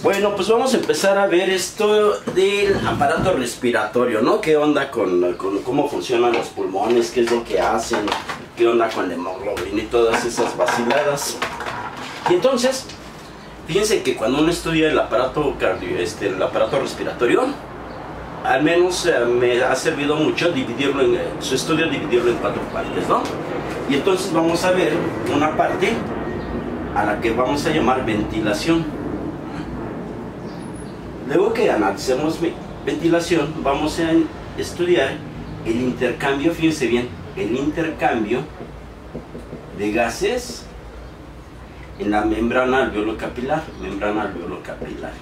Bueno, pues vamos a empezar a ver esto del aparato respiratorio, ¿no? ¿Qué onda con cómo funcionan los pulmones? ¿Qué es lo que hacen? ¿Qué onda con la hemoglobina y todas esas vaciladas? Y entonces, fíjense que cuando uno estudia el aparato el aparato respiratorio, al menos me ha servido mucho dividirlo su estudio dividirlo en 4 partes, ¿no? Y entonces vamos a ver una parte a la que vamos a llamar ventilación. Luego que analicemos ventilación, vamos a estudiar el intercambio, fíjense bien, el intercambio de gases en la membrana alveolo-capilar,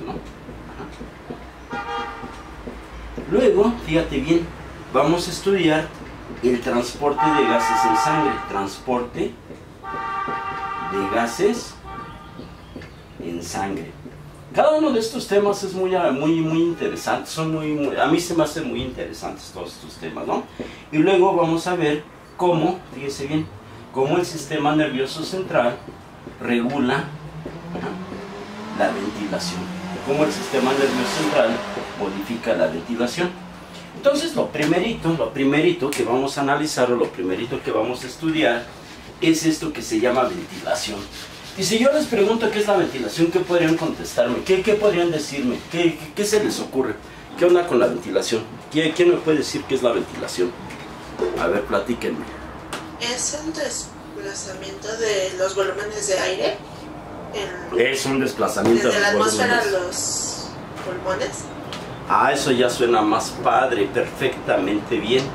¿no? Luego, fíjate bien, vamos a estudiar el transporte de gases en sangre, transporte de gases en sangre. Cada uno de estos temas es muy interesante, a mí se me hacen muy interesantes todos estos temas, ¿no? Y luego vamos a ver cómo, fíjese bien, cómo el sistema nervioso central regula la ventilación, cómo el sistema nervioso central modifica la ventilación. Entonces lo primerito que vamos a analizar o lo primerito que vamos a estudiar es esto que se llama ventilación. Y si yo les pregunto qué es la ventilación, ¿qué podrían contestarme? ¿Qué podrían decirme? ¿Qué se les ocurre? ¿Qué onda con la ventilación? ¿Quién me puede decir qué es la ventilación? A ver, platíquenme. Es el desplazamiento de los volúmenes de aire. Es un desplazamiento desde la de los atmósfera a volúmenes. los pulmones. Ah, eso ya suena más padre, perfectamente bien.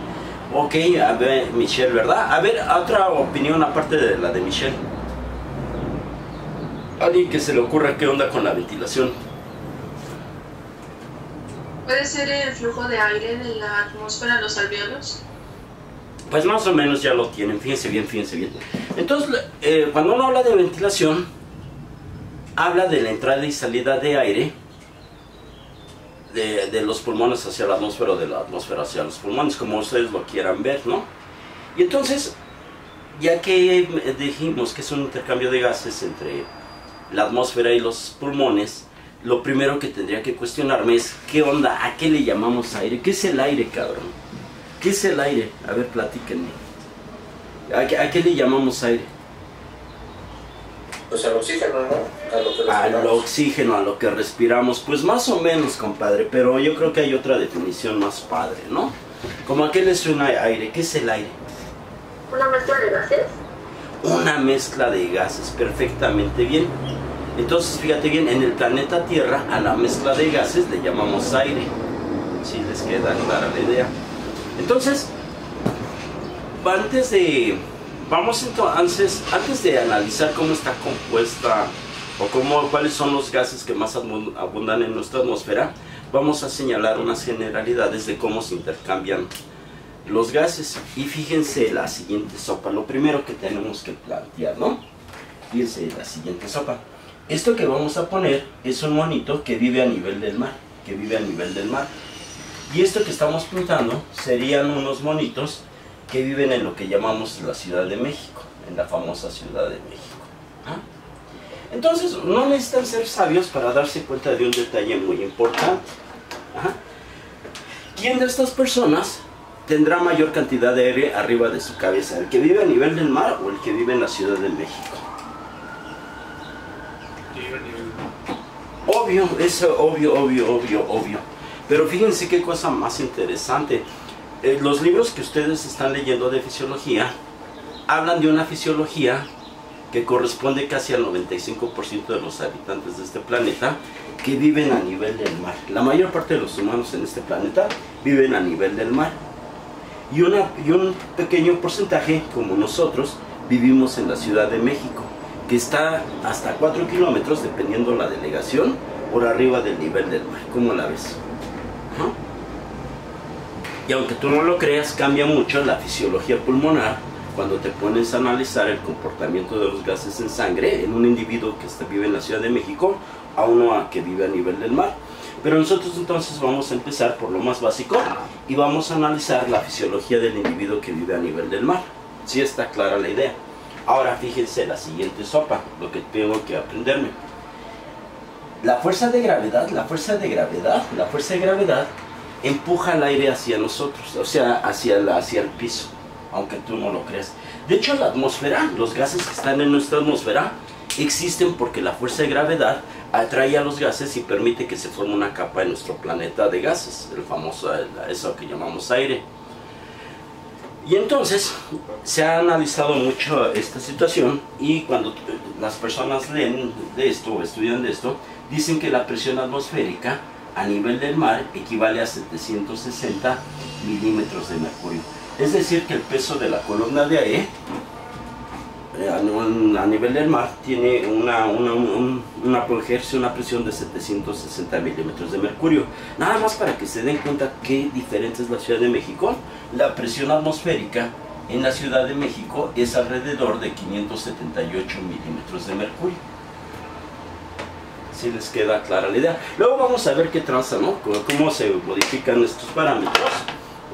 Ok, a ver, Michelle, ¿verdad? A ver, otra opinión aparte de la de Michelle. ¿Alguien que se le ocurra qué onda con la ventilación? ¿Puede ser el flujo de aire de la atmósfera a los alvéolos? Pues más o menos ya lo tienen, fíjense bien, fíjense bien. Entonces, cuando uno habla de ventilación, habla de la entrada y salida de aire de los pulmones hacia la atmósfera o de la atmósfera hacia los pulmones, como ustedes lo quieran ver, ¿no? Y entonces, ya que dijimos que es un intercambio de gases entre la atmósfera y los pulmones, lo primero que tendría que cuestionarme es ¿qué onda? ¿A qué le llamamos aire? ¿Qué es el aire, cabrón? ¿Qué es el aire? A ver, platíquenme. ¿A qué le llamamos aire? Pues al oxígeno, ¿no? A lo que respiramos. Al oxígeno, a lo que respiramos. Pues más o menos, compadre, pero yo creo que hay otra definición más padre, ¿no? ¿Cómo a qué le suena aire? ¿Qué es el aire? ¿Una mezcla de gases? Una mezcla de gases, perfectamente bien. Entonces, fíjate bien, en el planeta Tierra a la mezcla de gases le llamamos aire. Si les queda clara la idea. Entonces, antes de analizar cómo está compuesta o cuáles son los gases que más abundan en nuestra atmósfera, vamos a señalar unas generalidades de cómo se intercambian los gases. Y fíjense la siguiente sopa, lo primero que tenemos que plantear, ¿no? Fíjense la siguiente sopa. Esto que vamos a poner es un monito que vive a nivel del mar, Y esto que estamos pintando serían unos monitos que viven en lo que llamamos la Ciudad de México, en la famosa Ciudad de México. ¿Ah? Entonces, no necesitan ser sabios para darse cuenta de un detalle muy importante. ¿Ah? ¿Quién de estas personas tendrá mayor cantidad de aire arriba de su cabeza? ¿El que vive a nivel del mar o el que vive en la Ciudad de México? Obvio, eso obvio. Pero fíjense qué cosa más interesante. Los libros que ustedes están leyendo de fisiología hablan de una fisiología que corresponde casi al 95% de los habitantes de este planeta que viven a nivel del mar. La mayor parte de los humanos en este planeta viven a nivel del mar. Y un pequeño porcentaje, como nosotros, vivimos en la Ciudad de México, que está hasta 4 kilómetros, dependiendo la delegación, por arriba del nivel del mar. ¿Cómo la ves? ¿Ah? Y aunque tú no lo creas, cambia mucho la fisiología pulmonar cuando te pones a analizar el comportamiento de los gases en sangre en un individuo que vive en la Ciudad de México a uno que vive a nivel del mar. Pero nosotros entonces vamos a empezar por lo más básico y vamos a analizar la fisiología del individuo que vive a nivel del mar. ¿Sí está clara la idea? Ahora fíjense la siguiente sopa, lo que tengo que aprenderme. la fuerza de gravedad empuja el aire hacia nosotros, o sea, hacia el piso, aunque tú no lo creas. De hecho, la atmósfera, los gases que están en nuestra atmósfera, existen porque la fuerza de gravedad atrae a los gases y permite que se forme una capa en nuestro planeta de gases, el famoso, eso que llamamos aire. Y entonces, se ha analizado mucho esta situación, y cuando las personas leen de esto o estudian de esto, dicen que la presión atmosférica a nivel del mar equivale a 760 milímetros de mercurio. Es decir, que el peso de la columna de aire a nivel del mar tiene ejerce una presión de 760 milímetros de mercurio. Nada más para que se den cuenta qué diferente es la Ciudad de México. La presión atmosférica en la Ciudad de México es alrededor de 578 milímetros de mercurio. Si les queda clara la idea. Luego vamos a ver qué tranza, ¿no? Cómo se modifican estos parámetros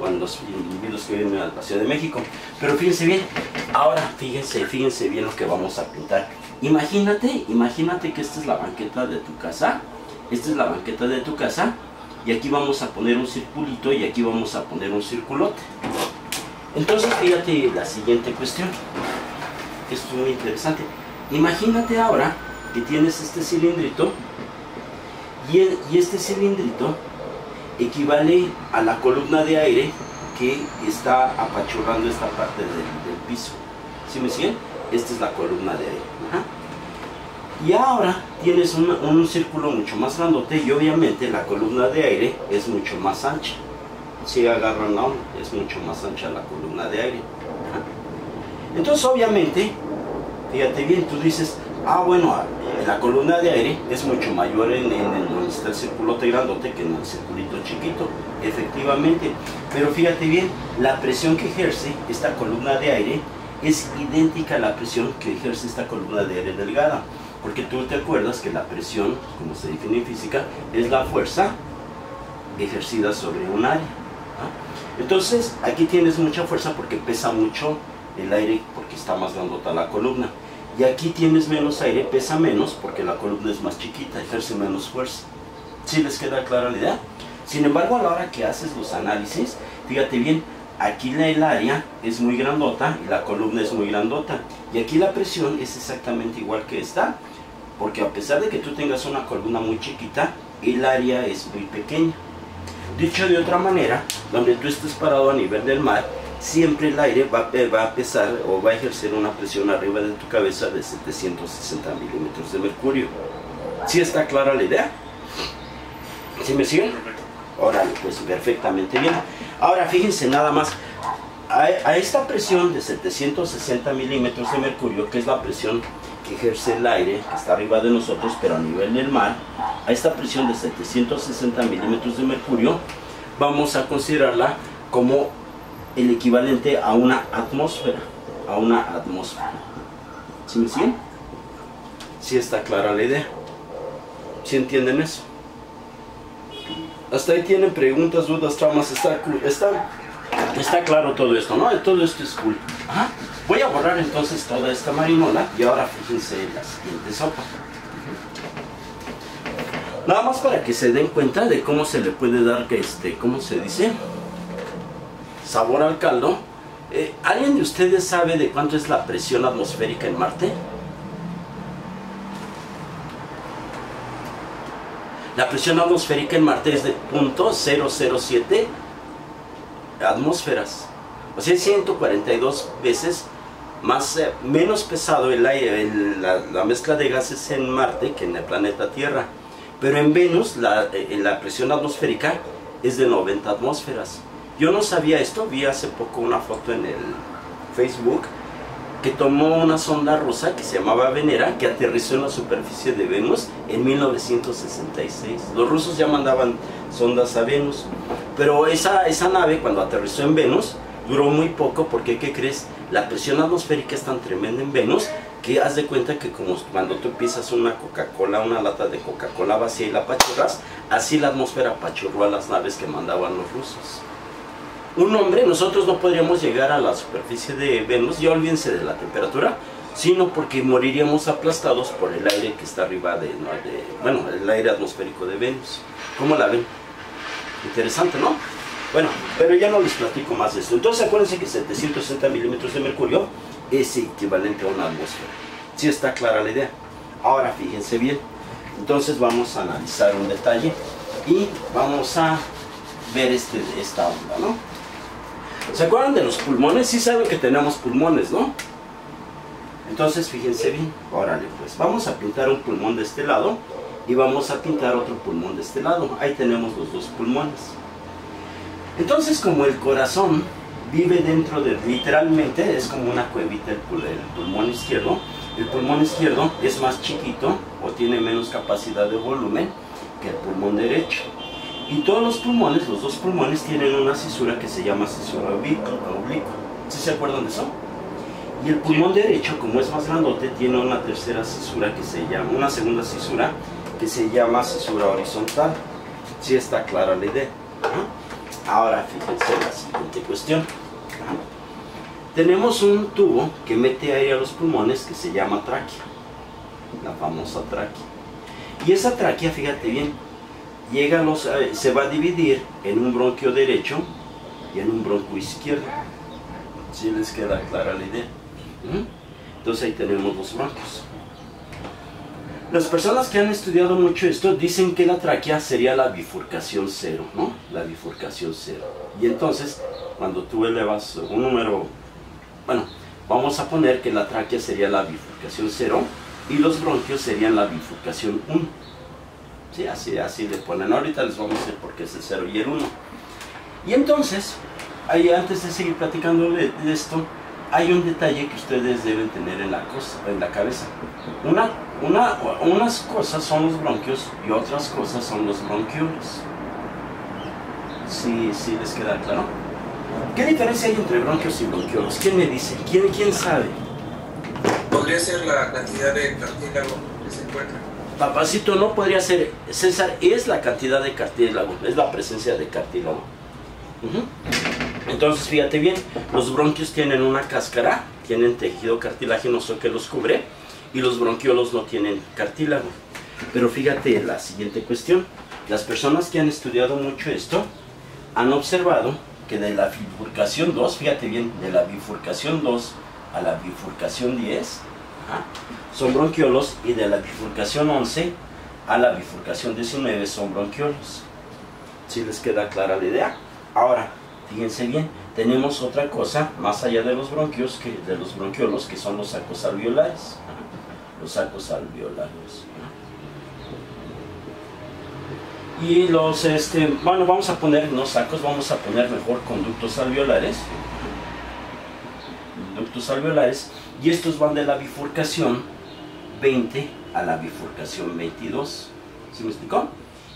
en los individuos que viven en la Ciudad de México. Pero fíjense bien, ahora fíjense bien lo que vamos a pintar. Imagínate que esta es la banqueta de tu casa. Esta es la banqueta de tu casa, y aquí vamos a poner un circulito y aquí vamos a poner un circulote. Entonces fíjate la siguiente cuestión. Esto es muy interesante. Imagínate ahora que tienes este cilindrito, y este cilindrito equivale a la columna de aire que está apachurrando esta parte del piso. ¿Sí me siguen? Esta es la columna de aire. Ajá. Y ahora tienes un círculo mucho más grandote, y obviamente la columna de aire es mucho más ancha. Si agarran la onda, es mucho más ancha la columna de aire. Ajá. Entonces obviamente, fíjate bien, tú dices, bueno, la columna de aire es mucho mayor en donde está el circulote grandote que en el circulito chiquito, efectivamente. Pero fíjate bien, la presión que ejerce esta columna de aire es idéntica a la presión que ejerce esta columna de aire delgada. Porque tú te acuerdas que la presión, como se define en física, es la fuerza ejercida sobre un área. Entonces, aquí tienes mucha fuerza porque pesa mucho el aire, porque está más grandota la columna. Y aquí tienes menos aire, pesa menos porque la columna es más chiquita, ejerce menos fuerza. ¿Sí les queda clara la idea? Sin embargo, a la hora que haces los análisis, fíjate bien, aquí el área es muy grandota y la columna es muy grandota. Y aquí la presión es exactamente igual que esta, porque a pesar de que tú tengas una columna muy chiquita, el área es muy pequeña. Dicho de otra manera, donde tú estés parado a nivel del mar, siempre el aire va a pesar o va a ejercer una presión arriba de tu cabeza de 760 milímetros de mercurio. ¿Sí está clara la idea? ¿Sí me siguen? Órale, pues perfectamente bien. Ahora fíjense nada más, a esta presión de 760 milímetros de mercurio, que es la presión que ejerce el aire, que está arriba de nosotros, pero a nivel del mar, a esta presión de 760 milímetros de mercurio, vamos a considerarla como el equivalente a una atmósfera. ¿Sí me siguen? ¿Sí está clara la idea? ¿Sí entienden eso? Hasta ahí tienen preguntas, dudas, traumas. Está claro todo esto, ¿no? Todo esto es cool. Ajá. Voy a borrar entonces toda esta marinola, y ahora fíjense en la siguiente sopa. Nada más para que se den cuenta de cómo se le puede dar, ¿cómo se dice? Sabor al caldo. ¿Alguien de ustedes sabe de cuánto es la presión atmosférica en Marte? La presión atmosférica en Marte es de 0.007 atmósferas. O sea, 142 veces menos pesado el aire, la mezcla de gases en Marte que en el planeta Tierra. Pero en Venus la presión atmosférica es de 90 atmósferas. Yo no sabía esto, vi hace poco una foto en el Facebook que tomó una sonda rusa que se llamaba Venera, que aterrizó en la superficie de Venus en 1966. Los rusos ya mandaban sondas a Venus, pero esa nave, cuando aterrizó en Venus, duró muy poco porque, ¿qué crees? La presión atmosférica es tan tremenda en Venus que haz de cuenta que como cuando tú pisas una Coca-Cola, una lata de Coca-Cola vacía y la apachurras, así la atmósfera apachurró a las naves que mandaban los rusos. Un hombre, nosotros no podríamos llegar a la superficie de Venus, ya olvídense de la temperatura, sino porque moriríamos aplastados por el aire que está arriba bueno, el aire atmosférico de Venus. ¿Cómo la ven? Interesante, ¿no? Bueno, pero ya no les platico más de esto. Entonces acuérdense que 760 milímetros de mercurio es equivalente a una atmósfera. ¿Sí está clara la idea? Ahora fíjense bien. Entonces vamos a analizar un detalle y vamos a ver esta onda, ¿no? ¿Se acuerdan de los pulmones? Sí saben que tenemos pulmones, ¿no? Entonces fíjense bien. Órale, pues vamos a pintar un pulmón de este lado y vamos a pintar otro pulmón de este lado. Ahí tenemos los dos pulmones. Entonces, como el corazón vive dentro de, literalmente es como una cuevita el pulmón izquierdo. El pulmón izquierdo es más chiquito o tiene menos capacidad de volumen que el pulmón derecho. Y todos los pulmones, los dos pulmones, tienen una cisura que se llama cisura oblicua. ¿Sí se acuerdan de eso? Y el pulmón derecho, como es más grandote, tiene una tercera cisura que se llama, una segunda cisura que se llama cisura horizontal. ¿Sí está clara la idea? Ahora fíjense la siguiente cuestión. Tenemos un tubo que mete aire a los pulmones que se llama tráquea, la famosa tráquea. Y esa tráquea, fíjate bien, se va a dividir en un bronquio derecho y en un bronquio izquierdo. ¿Sí les queda clara la idea? Entonces ahí tenemos los bronquios. Las personas que han estudiado mucho esto dicen que la tráquea sería la bifurcación cero, ¿no? La bifurcación cero. Y entonces, cuando tú elevas un número, bueno, vamos a poner que la tráquea sería la bifurcación cero y los bronquios serían la bifurcación 1. Sí, así le ponen. Ahorita les vamos a decir por qué es el 0 y el 1. Y entonces, ahí antes de seguir platicando de esto, hay un detalle que ustedes deben tener en la cabeza. Unas cosas son los bronquios y otras cosas son los bronquiolos. Sí les queda claro. ¿Qué diferencia hay entre bronquios y bronquiolos? ¿Quién me dice? ¿Quién sabe? ¿Podría ser la cantidad de cartílago que se encuentra? Papacito, no podría ser. César, es la cantidad de cartílago, es la presencia de cartílago. Entonces fíjate bien, los bronquios tienen una cáscara, tienen tejido cartilaginoso que los cubre, y los bronquiolos no tienen cartílago. Pero fíjate la siguiente cuestión. Las personas que han estudiado mucho esto han observado que de la bifurcación 2, fíjate bien, de la bifurcación 2 a la bifurcación 10 son bronquiolos, y de la bifurcación 11 a la bifurcación 19 son bronquiolos. ¿Sí les queda clara la idea? Ahora, fíjense bien, tenemos otra cosa más allá de los bronquios, de los bronquiolos, que son los sacos alveolares. Los sacos alveolares. Y los, bueno, vamos a poner, no sacos, vamos a poner mejor conductos alveolares. Conductos alveolares, y estos van de la bifurcación 20 a la bifurcación 22. ¿Sí me explicó?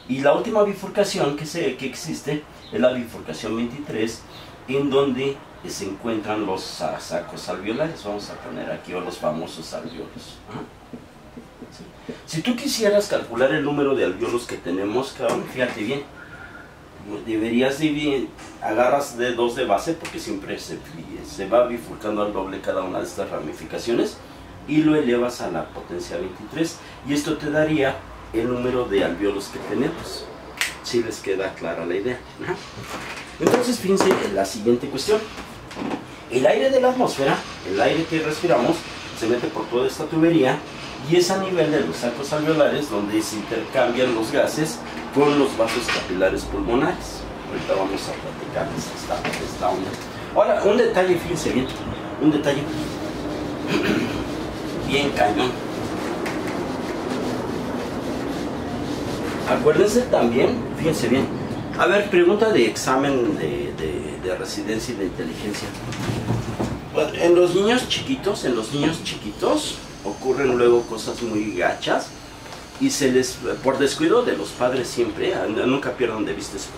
Y la última bifurcación que existe es la bifurcación 23, en donde se encuentran los sacos alveolares. Vamos a poner aquí los famosos alveolos. ¿Sí? Si tú quisieras calcular el número de alveolos que tenemos, cabrón, fíjate bien, deberías dividir, agarras de 2 de base, porque siempre se va bifurcando al doble cada una de estas ramificaciones, y lo elevas a la potencia 23, y esto te daría el número de alveolos que tenemos. Si les queda clara la idea. Entonces fíjense en la siguiente cuestión. El aire de la atmósfera, el aire que respiramos, se mete por toda esta tubería y es a nivel de los sacos alveolares donde se intercambian los gases con los vasos capilares pulmonares. Ahorita vamos a platicarles esta onda. Ahora, un detalle, fíjense bien, un detalle bien cañón. Acuérdense también, fíjense bien, a ver, pregunta de examen de residencia y de inteligencia. En los niños chiquitos ocurren luego cosas muy gachas y por descuido de los padres siempre, nunca pierdan de vista eso.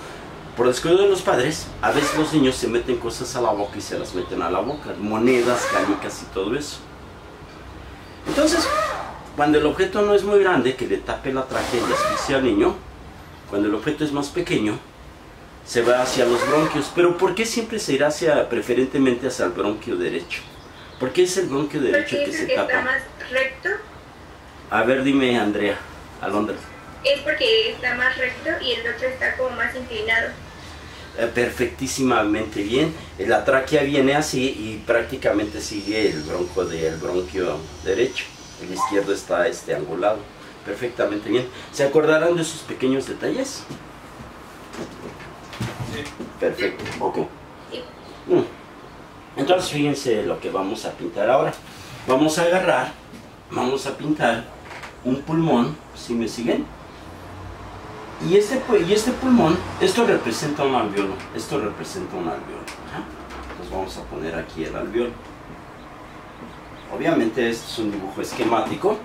Por descuido de los padres, a veces los niños se meten cosas a la boca y se las meten a la boca, monedas, canicas y todo eso. Entonces, cuando el objeto no es muy grande, que le tape la tráquea y asfixia al niño, cuando el objeto es más pequeño, se va hacia los bronquios. Pero ¿por qué siempre se irá preferentemente hacia el bronquio derecho? ¿Por qué es el bronquio derecho Porque que es se el que está tapa? más recto. A ver, dime, Andrea, Alondra. Es porque está más recto y el otro está como más inclinado. Perfectísimamente bien. La tráquea viene así y prácticamente sigue el bronquio derecho. El izquierdo está angulado. Perfectamente bien. ¿Se acordarán de esos pequeños detalles? Sí. Perfecto, ok. Sí. Entonces fíjense lo que vamos a pintar ahora. Vamos a agarrar, vamos a pintar un pulmón, ¿sí me siguen? Y este pulmón, esto representa un alveolo, Ajá. Entonces vamos a poner aquí el alveolo. Obviamente este es un dibujo esquemático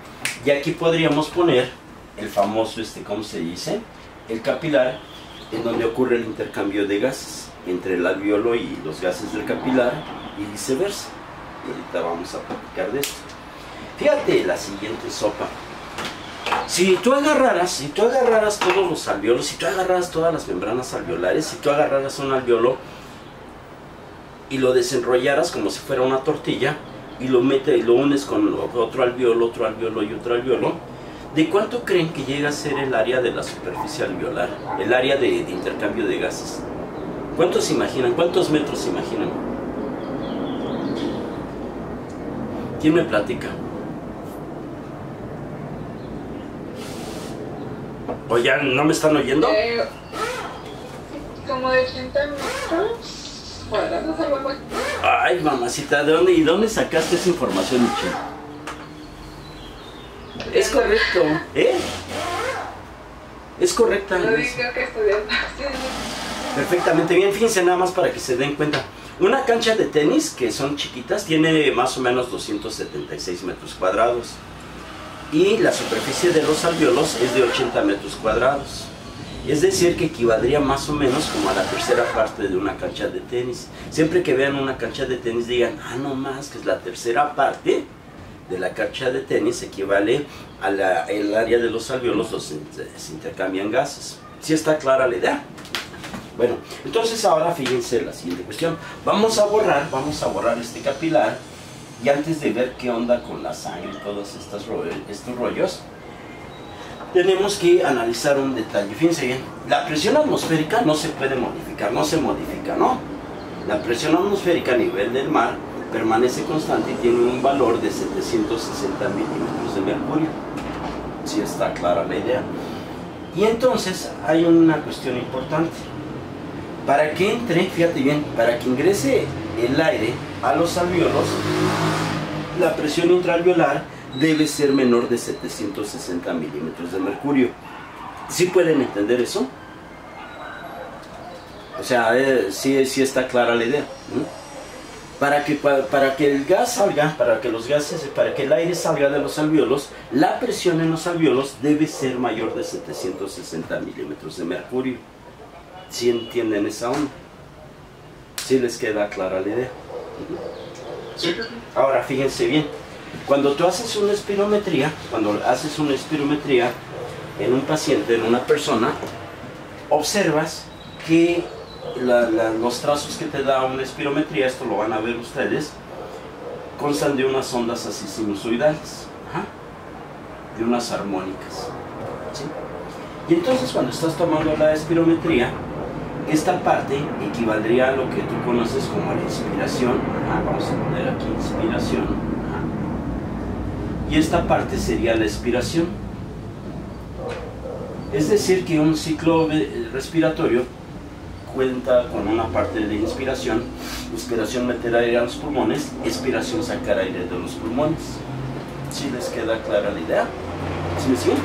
y aquí podríamos poner el famoso, ¿cómo se dice? El capilar, en donde ocurre el intercambio de gases entre el alveolo y los gases del capilar y viceversa. Y ahorita vamos a platicar de esto. Fíjate la siguiente sopa. Si tú agarraras todos los alveolos, si tú agarraras todas las membranas alveolares, si tú agarraras un alveolo y lo desenrollaras como si fuera una tortilla y lo unes con otro alveolo y otro alveolo, ¿de cuánto creen que llega a ser el área de la superficie alveolar? El área de intercambio de gases. ¿Cuántos se imaginan? ¿Cuántos metros se imaginan? ¿Quién me platica? ¿O ya no me están oyendo? Como de 80 metros cuadrados, algo así. Ay, mamacita, ¿de dónde sacaste esa información, Michelle? Es correcto, ¿eh? Es correcta. Lo digo que estudiando. Sí. Perfectamente bien, fíjense nada más para que se den cuenta. Una cancha de tenis, que son chiquitas, tiene más o menos 276 metros cuadrados. Y la superficie de los alveolos es de 80 metros cuadrados. Es decir, que equivaldría más o menos como a la tercera parte de una cancha de tenis. Siempre que vean una cancha de tenis digan, ah, no más, que es la tercera parte de la cancha de tenis, equivale al área de los alveolos donde se intercambian gases. ¿Sí está clara la idea? Bueno, entonces ahora fíjense la siguiente cuestión. Vamos a borrar este capilar. Y antes de ver qué onda con la sangre y todos estos rollos, tenemos que analizar un detalle. Fíjense bien, la presión atmosférica no se puede modificar, no se modifica, ¿no? La presión atmosférica a nivel del mar permanece constante y tiene un valor de 760 milímetros de mercurio. Si está clara la idea. Y entonces hay una cuestión importante. Para que entre, fíjate bien, para que ingrese el aire a los alveolos, la presión intraalveolar debe ser menor de 760 milímetros de mercurio. ¿Sí pueden entender eso? O sea, sí está clara la idea, ¿no? Para que el gas salga, para que el aire salga de los alveolos, la presión en los alveolos debe ser mayor de 760 milímetros de mercurio. ¿Sí entienden esa onda? ¿Sí les queda clara la idea? ¿Sí? Ahora fíjense bien, cuando tú haces una espirometría, en un paciente, en una persona, observas que los trazos que te da una espirometría, esto lo van a ver ustedes, constan de unas ondas así sinusoidales, de unas armónicas, ¿sí? Y entonces cuando estás tomando la espirometría, esta parte equivaldría a lo que tú conoces como la inspiración. Vamos a poner aquí inspiración. Y esta parte sería la expiración. Es decir, que un ciclo respiratorio cuenta con una parte de inspiración meter aire a los pulmones, expiración sacar aire de los pulmones. ¿Sí les queda clara la idea? ¿Sí me siguen?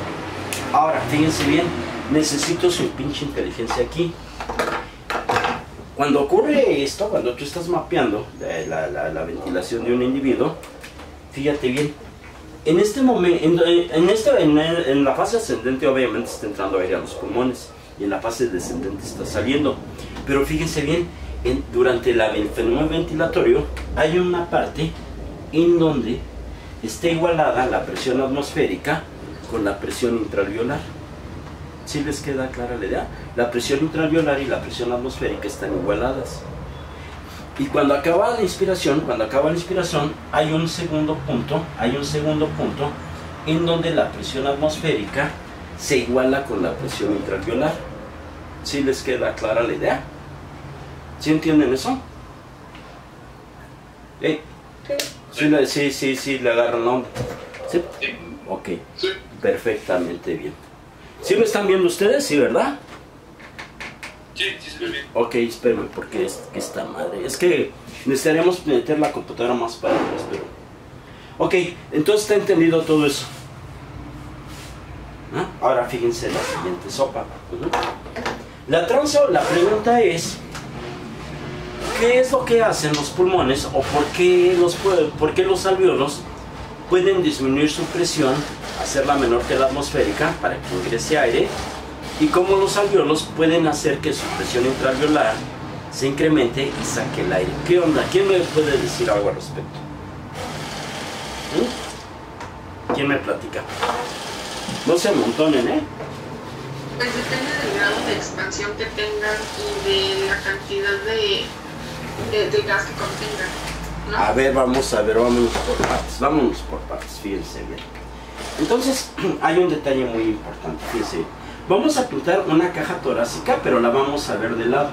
Ahora, fíjense bien, necesito su pinche inteligencia aquí. Cuando ocurre esto, cuando tú estás mapeando la ventilación de un individuo, fíjate bien, en este momento, en la fase ascendente obviamente está entrando aire a los pulmones y en la fase descendente está saliendo. Pero fíjense bien, durante el fenómeno ventilatorio hay una parte en donde está igualada la presión atmosférica con la presión intraalveolar. ¿Sí les queda clara la idea? La presión intraalveolar y la presión atmosférica están igualadas. Y cuando acaba la inspiración, hay un segundo punto en donde la presión atmosférica se iguala con la presión intraalveolar. ¿Sí les queda clara la idea? ¿Sí entienden eso? Sí, le agarran la onda. ¿Sí? Ok, perfectamente bien. ¿Sí lo están viendo ustedes? Sí, ¿verdad? Sí, se ve bien. Ok, espérenme, porque esta madre... Es que necesitaríamos meter la computadora más para atrás, pero... Ok, entonces está entendido todo eso. ¿Ah? Ahora fíjense la siguiente sopa. La pregunta es... ¿Qué es lo que hacen los pulmones o por qué los alvéolos pueden disminuir su presión, hacerla menor que la atmosférica para que ingrese aire? Y cómo los alvéolos pueden hacer que su presión intraalveolar se incremente y saque el aire. ¿Qué onda? ¿Quién me puede decir algo al respecto? ¿Quién me platica? No se amontonen, ¿eh? Pues depende del grado de expansión que tengan y de la cantidad de gas que contengan, ¿no? A ver, vámonos por partes, fíjense bien. Entonces, hay un detalle muy importante, fíjense. Vamos a pintar una caja torácica, pero la vamos a ver de lado.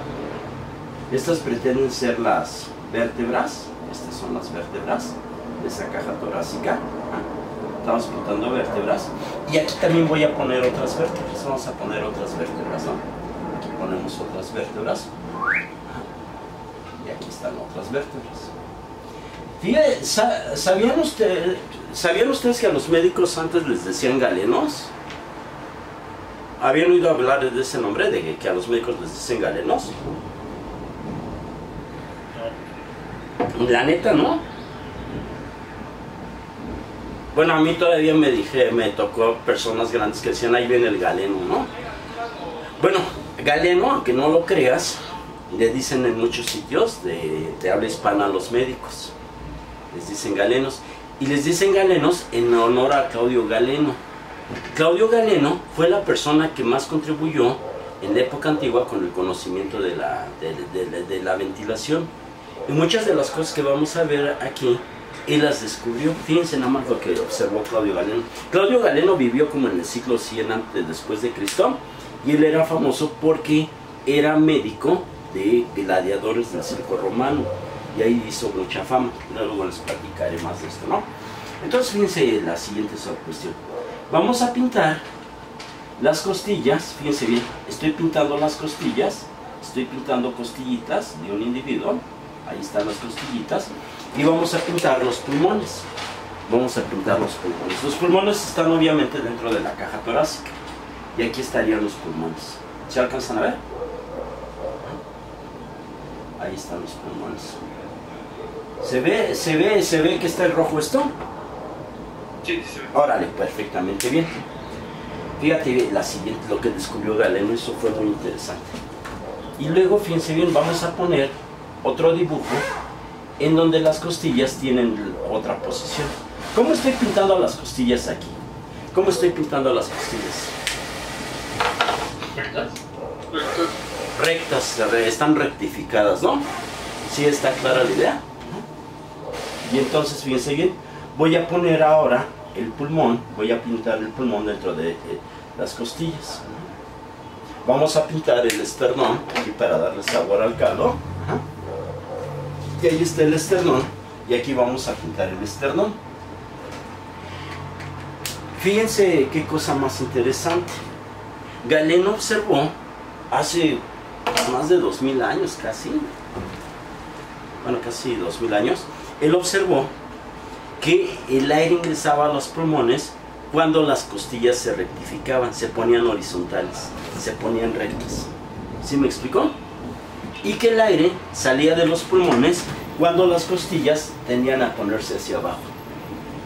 Estas pretenden ser las vértebras, estas son las vértebras de esa caja torácica. Estamos pintando vértebras. Y aquí también voy a poner otras vértebras, vamos a poner otras vértebras, ¿no? Aquí ponemos otras vértebras. Y aquí están otras vértebras. Fíjense, ¿sabían ustedes que a los médicos antes les decían galenos? ¿Habían oído hablar de ese nombre, de que a los médicos les dicen galenos? La neta, ¿no? Bueno, a mí todavía me tocó personas grandes que decían, ahí viene el galeno, ¿no? Bueno, galeno, aunque no lo creas, le dicen en muchos sitios de habla hispana a los médicos. Les dicen galenos. Y les dicen galenos en honor a Claudio Galeno. Claudio Galeno fue la persona que más contribuyó en la época antigua con el conocimiento de la ventilación. Y muchas de las cosas que vamos a ver aquí, él las descubrió. Fíjense nada más lo que observó Claudio Galeno. Claudio Galeno vivió como en el siglo 100 antes después de Cristo, y él era famoso porque era médico de gladiadores del circo romano, y ahí hizo mucha fama. Luego les platicaré más de esto, ¿no? Entonces fíjense la siguiente cuestión. Vamos a pintar las costillas. Fíjense bien, estoy pintando las costillas, estoy pintando costillitas de un individuo. Ahí están las costillitas. Y vamos a pintar los pulmones. Vamos a pintar los pulmones. Los pulmones están obviamente dentro de la caja torácica. Y aquí estarían los pulmones. ¿Se alcanzan a ver? Ahí están los pulmones. ¿Se ve que está el rojo esto? Sí, se ve. Órale, perfectamente bien. Fíjate la siguiente, lo que descubrió Galeno, eso fue muy interesante. Y luego, fíjense bien, vamos a poner otro dibujo en donde las costillas tienen otra posición. ¿Cómo estoy pintando las costillas aquí? ¿Cómo estoy pintando las costillas? Rectas, están rectificadas, ¿no? ¿Sí está clara la idea? Y entonces, fíjense bien, voy a poner ahora el pulmón, voy a pintar el pulmón dentro de las costillas. Vamos a pintar el esternón, aquí para darle sabor al caldo. Y ahí está el esternón, y aquí vamos a pintar el esternón. Fíjense qué cosa más interesante. Galeno observó hace más de 2000 años casi, bueno, casi 2000 años, él observó que el aire ingresaba a los pulmones cuando las costillas se rectificaban, se ponían horizontales, se ponían rectas. ¿Sí me explicó? Y que el aire salía de los pulmones cuando las costillas tendían a ponerse hacia abajo.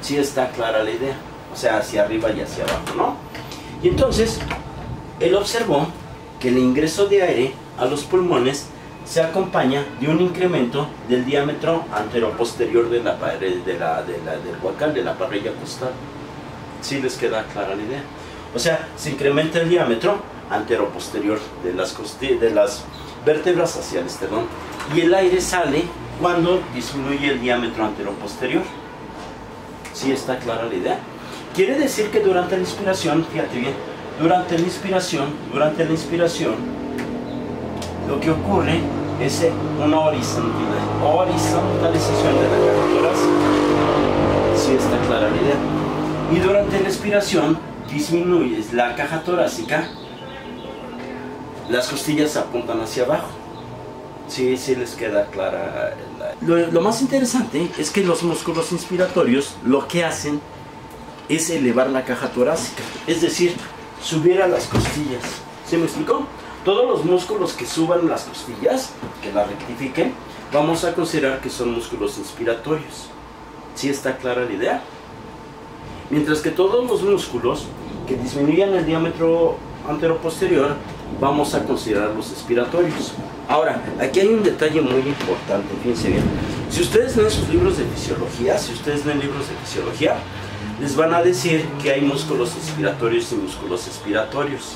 ¿Sí está clara la idea? O sea, hacia arriba y hacia abajo, ¿no? Y entonces, él observó que el ingreso de aire a los pulmones se acompaña de un incremento del diámetro anteroposterior de la pared del huacal, de la parrilla costal. ¿Sí les queda clara la idea? O sea, se incrementa el diámetro anteroposterior de las vértebras hacia el esternón, y el aire sale cuando disminuye el diámetro anteroposterior. ¿Sí está clara la idea? Quiere decir que durante la inspiración, fíjate bien, durante la inspiración, lo que ocurre es una horizontalización de la caja torácica. ¿Sí está clara la idea? Y durante la expiración disminuye la caja torácica, las costillas apuntan hacia abajo. Sí, sí les queda clara. Lo más interesante es que los músculos inspiratorios lo que hacen es elevar la caja torácica, es decir, subir a las costillas. ¿Sí me explicó? Todos los músculos que suban las costillas, que la rectifiquen, vamos a considerar que son músculos inspiratorios. ¿Sí está clara la idea? Mientras que todos los músculos que disminuyan el diámetro anteroposterior, vamos a considerar los expiratorios. Ahora, aquí hay un detalle muy importante, fíjense bien. Si ustedes leen sus libros de fisiología, les van a decir que hay músculos inspiratorios y músculos expiratorios.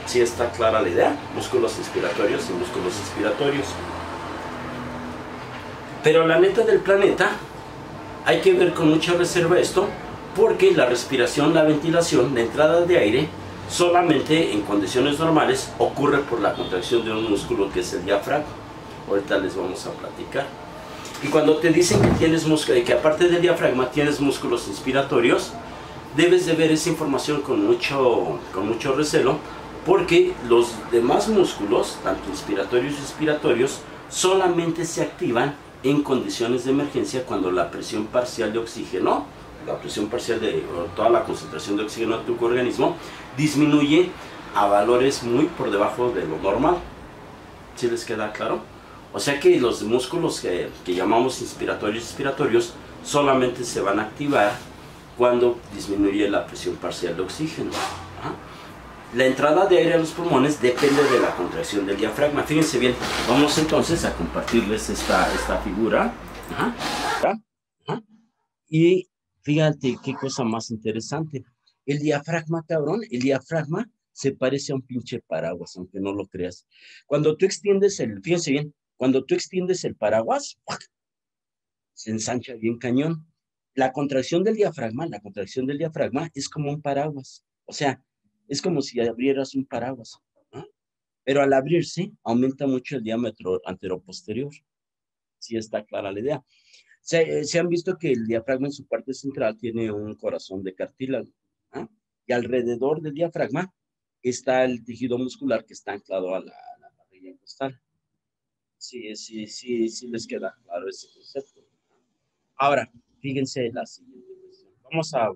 ¿Sí está clara la idea? Músculos inspiratorios y músculos expiratorios. Pero la neta del planeta, hay que ver con mucha reserva esto, porque la respiración, la ventilación, la entrada de aire, solamente en condiciones normales ocurre por la contracción de un músculo que es el diafragma. Ahorita les vamos a platicar. Y cuando te dicen que tienes que aparte del diafragma tienes músculos inspiratorios, debes de ver esa información con mucho recelo, porque los demás músculos, tanto inspiratorios y expiratorios, solamente se activan en condiciones de emergencia cuando la presión parcial de oxígeno, la presión parcial de toda la concentración de oxígeno de tu organismo, disminuye a valores muy por debajo de lo normal. ¿Sí les queda claro? O sea que los músculos que llamamos inspiratorios y expiratorios solamente se van a activar cuando disminuye la presión parcial de oxígeno. La entrada de aire a los pulmones depende de la contracción del diafragma. Fíjense bien, vamos entonces a compartirles esta figura. Y fíjate qué cosa más interesante. El diafragma, cabrón, el diafragma se parece a un pinche paraguas, aunque no lo creas. Cuando tú extiendes fíjense bien, cuando tú extiendes el paraguas, se ensancha bien cañón. La contracción del diafragma es como un paraguas. O sea, es como si abrieras un paraguas, ¿no? Pero al abrirse, aumenta mucho el diámetro anteroposterior. ¿Sí está clara la idea? Se han visto que el diafragma en su parte central tiene un corazón de cartílago, ¿no? Y alrededor del diafragma está el tejido muscular que está anclado a la parrilla costal. Sí les queda claro ese concepto. Ahora, fíjense la siguiente cuestión.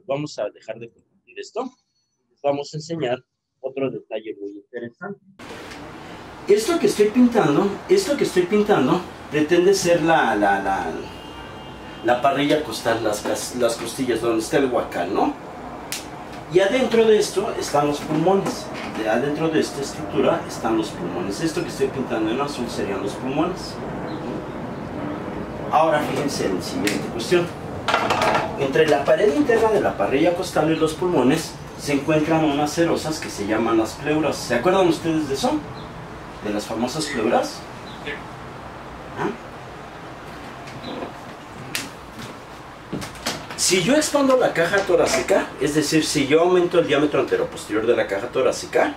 Vamos a dejar de compartir esto. Vamos a enseñar otro detalle muy interesante. Esto que estoy pintando pretende ser la parrilla costal, las costillas, donde está el huacal, ¿no? Y adentro de esto están los pulmones. Adentro de esta estructura están los pulmones. Esto que estoy pintando en azul serían los pulmones. Ahora fíjense en la siguiente cuestión. Entre la pared interna de la parrilla costal y los pulmones se encuentran unas serosas que se llaman las pleuras. ¿Se acuerdan ustedes de eso? ¿De las famosas pleuras? ¿Ah? Si yo expando la caja torácica, es decir, si yo aumento el diámetro anteroposterior de la caja torácica,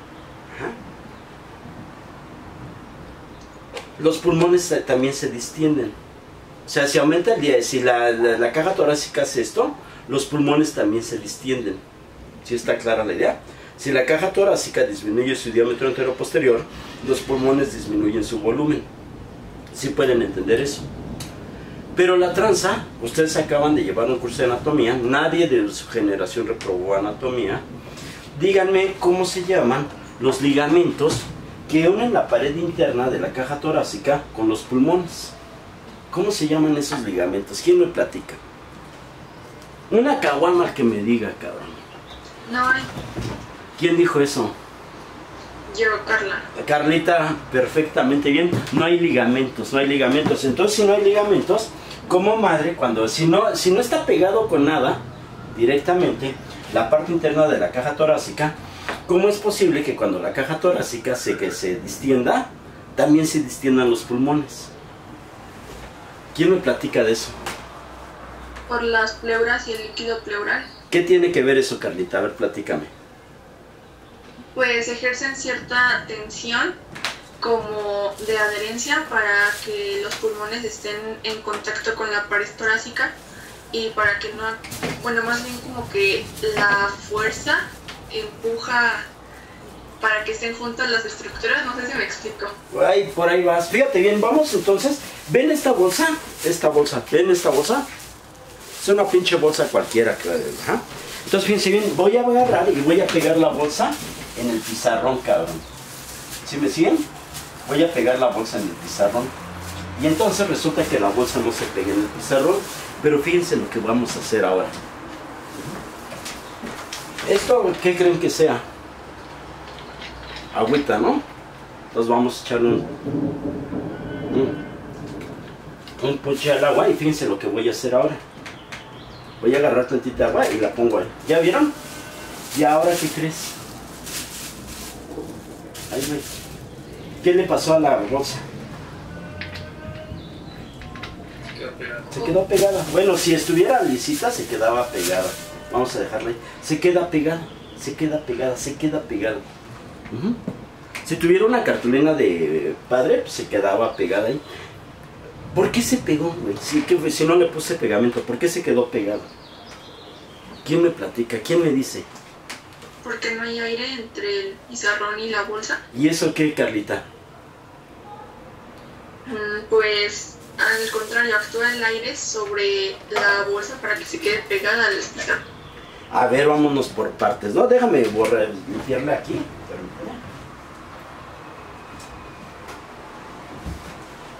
los pulmones también se distienden. O sea, si aumenta si la caja torácica hace esto, los pulmones también se distienden. ¿Sí está clara la idea? Si la caja torácica disminuye su diámetro anteroposterior, los pulmones disminuyen su volumen. ¿Sí pueden entender eso? Pero la tranza, ustedes acaban de llevar un curso de anatomía, nadie de su generación reprobó anatomía. Díganme cómo se llaman los ligamentos que unen la pared interna de la caja torácica con los pulmones. ¿Cómo se llaman esos ligamentos? ¿Quién me platica? Una caguama que me diga, cabrón. No hay. ¿Quién dijo eso? Yo, Carla. Carlita, perfectamente bien. No hay ligamentos, no hay ligamentos. Entonces, si no hay ligamentos, como madre, si no está pegado con nada directamente la parte interna de la caja torácica, ¿cómo es posible que cuando la caja torácica se distienda, también se distiendan los pulmones? ¿Quién me platica de eso? Por las pleuras y el líquido pleural. ¿Qué tiene que ver eso, Carlita? A ver, platícame. Pues ejercen cierta tensión como de adherencia para que los pulmones estén en contacto con la pared torácica y para que no, bueno, más bien como que la fuerza empuja para que estén juntas las estructuras, no sé si me explico. Ay, por ahí vas. Fíjate bien, vamos entonces. ¿Ven esta bolsa? ¿Ven esta bolsa? Es una pinche bolsa cualquiera. ¿Ah? Entonces, fíjense bien, voy a agarrar y voy a pegar la bolsa en el pizarrón, cabrón. ¿Sí me siguen? Voy a pegar la bolsa en el pizarrón. Y entonces resulta que la bolsa no se pega en el pizarrón. Pero fíjense lo que vamos a hacer ahora. ¿Esto qué creen que sea? Agüita, ¿no? Entonces vamos a echarle un puche al agua y fíjense lo que voy a hacer ahora. Voy a agarrar tantita agua y la pongo ahí. ¿Ya vieron? ¿Y ahora qué crees? Ahí voy. ¿Qué le pasó a la bolsa? Se quedó pegada. Bueno, si estuviera lisita se quedaba pegada. Vamos a dejarla ahí. Se queda pegada, se queda pegada, se queda pegada. Si tuviera una cartulina de padre, pues se quedaba pegada ahí. ¿Por qué se pegó? Si no le puse pegamento, ¿por qué se quedó pegado? ¿Quién me platica? ¿Quién me dice? Porque no hay aire entre el pizarrón y la bolsa. ¿Y eso qué, Carlita? Pues al contrario, actúa el aire sobre la bolsa para que se quede pegada al pizarrón. A ver, vámonos por partes, ¿no? Déjame limpiarle aquí.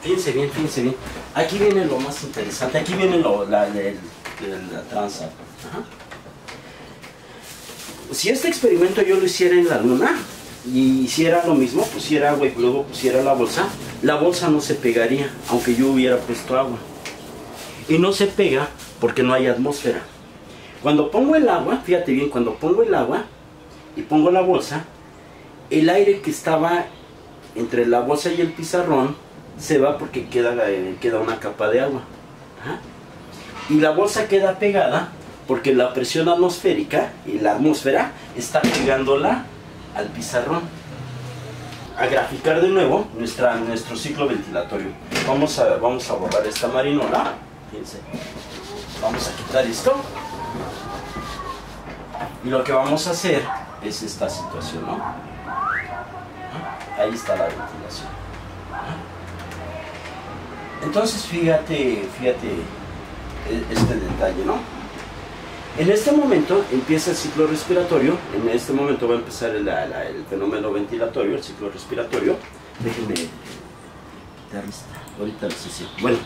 Fíjense bien, fíjense bien. Aquí viene lo más interesante. Aquí viene la tranza. Ajá. Si este experimento yo lo hiciera en la luna y hiciera lo mismo, pusiera agua y luego pusiera la bolsa no se pegaría, aunque yo hubiera puesto agua. Y no se pega porque no hay atmósfera. Cuando pongo el agua, fíjate bien, cuando pongo el agua y pongo la bolsa, el aire que estaba entre la bolsa y el pizarrón se va porque queda una capa de agua. Ajá. Y la bolsa queda pegada porque la presión atmosférica y la atmósfera está pegándola al pizarrón. A graficar de nuevo nuestro ciclo ventilatorio. Vamos a borrar esta marinola. Fíjense. Vamos a quitar esto. Y lo que vamos a hacer es esta situación, ¿no? Ahí está la ventilación. Entonces fíjate este detalle, ¿no? En este momento empieza el ciclo respiratorio. En este momento va a empezar el fenómeno ventilatorio, el ciclo respiratorio. Déjenme quitar ahorita lo sé. Bueno,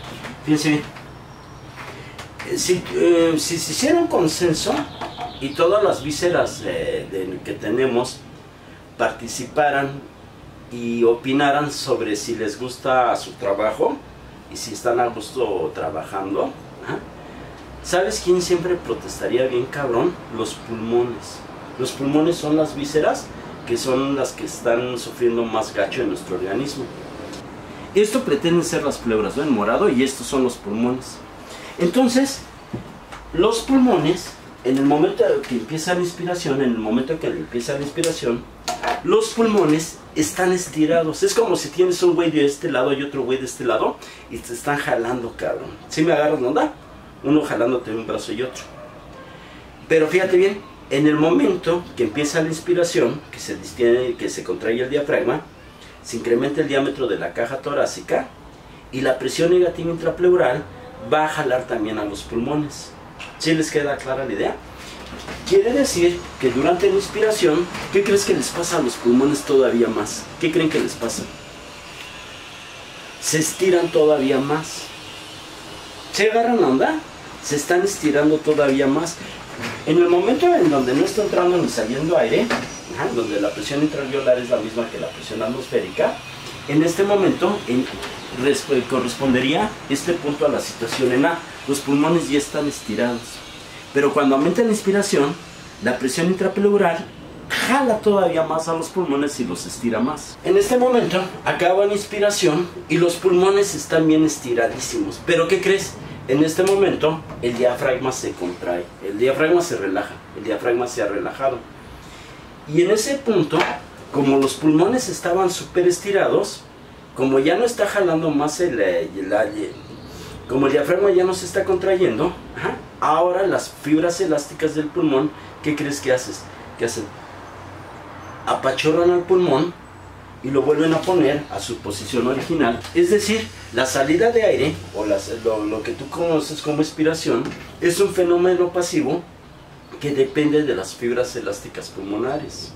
fíjense bien. Si se hiciera un consenso y todas las vísceras que tenemos participaran y opinaran sobre si les gusta su trabajo y si están a gusto trabajando, ¿eh? ¿Sabes quién siempre protestaría bien cabrón? Los pulmones. Los pulmones son las vísceras que son las que están sufriendo más gacho en nuestro organismo. Esto pretenden ser las pleuras, ¿no? En morado, y estos son los pulmones. Entonces, los pulmones, en el momento que empieza la inspiración, los pulmones están estirados. Es como si tienes un güey de este lado y otro güey de este lado y te están jalando, cabrón. ¿Sí me agarras, no da? Uno jalándote un brazo y otro. Pero fíjate bien, en el momento que empieza la inspiración, que se contrae el diafragma, se incrementa el diámetro de la caja torácica y la presión negativa intrapleural va a jalar también a los pulmones. ¿Sí les queda clara la idea? Quiere decir que durante la inspiración, ¿qué crees que les pasa a los pulmones todavía más? ¿Qué creen que les pasa? Se estiran todavía más. ¿Se agarran onda? Se están estirando todavía más. En el momento en donde no está entrando ni saliendo aire, donde la presión intraalveolar es la misma que la presión atmosférica, en este momento correspondería este punto a la situación en A. Los pulmones ya están estirados. Pero cuando aumenta la inspiración, la presión intrapleural jala todavía más a los pulmones y los estira más. En este momento acaba la inspiración y los pulmones están bien estiradísimos. Pero ¿qué crees? En este momento el diafragma se contrae, el diafragma se relaja, el diafragma se ha relajado. Y en ese punto, como los pulmones estaban súper estirados, como ya no está jalando más como el diafragma ya no se está contrayendo, ahora las fibras elásticas del pulmón, ¿qué crees que haces? ¿Qué hacen? Apachorran al pulmón y lo vuelven a poner a su posición original. Es decir, la salida de aire, o lo que tú conoces como expiración, es un fenómeno pasivo que depende de las fibras elásticas pulmonares.